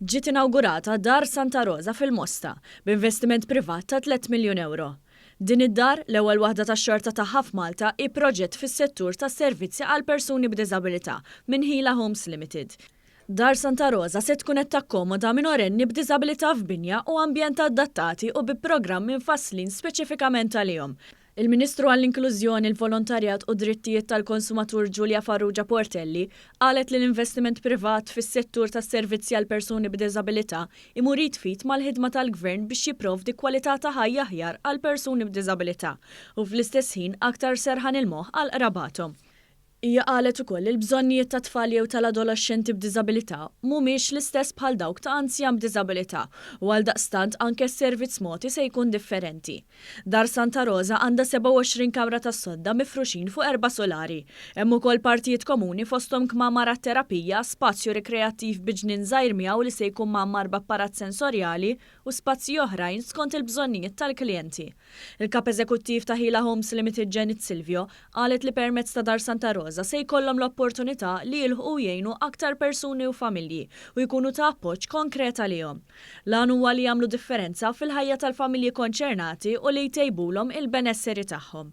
Ġiet inaugurata Dar Santa Rosa fil-Mosta b'investiment privat ta' 3 miljun euro. Din id-dar, l-ewwel waħda tax-xorta tagħha f'Malta, hi proġett fis-settur tas-servizzi għal persuni b'diżabilità minn Ħila Homes Limited. Dar Santa Rosa se tkun qed takkomoda minorenni b'diżabilità f'binja u ambjent adattati u bi programmi mfasslin speċifikament għalihom. Il-Ministru għall-Inklużjoni, il-Volontarjat u Drittijiet tal-Konsumatur Giulia Farrugia Portelli qalet li l-investiment privat fis-settur tas-servizzi għal persuni b'diżabilità imur jitfit mal-ħidma tal-Gvern biex jipprovdi kwalità ta' ħajja aħjar għal persuni b'diżabilità u fl-istess ħin aktar serħan il-moħħ għal qrabathom. Hija qalet ukoll il-bżonnijiet ta' tfal jew tal-adolescenti b'diżabilità mhumiex l-istess bħal dawk ta' anzjan b'diżabilità u għaldaqstant anke s-servizz mogħti se jkun differenti. Dar Santa Rosa għandha 27 kamra tas-sodda mifruxin fuq 4 solari. Hemm ukoll partijiet komuni fosthom kmamar terapija, spazju rikreattiv biġnien żgħir miegħu li se jkun mammar b'apparat sensorjali u spazji oħrajn skont il-bżonnijiet tal-klijenti. Il-kap eżekuttiv ta' Ħila Homes Limited Janet Silvio qalet li permezz ta' Dar Santa Rosa se jkollhom l-opportunità li jilħqu jgħinu aktar persuni u familji u jkunu ta' appoġġ konkret għalihom. Lan huwa li jagħmlu differenza fil-ħajja tal-familji konċernati u li jtejbulhom il-benesseri tagħhom.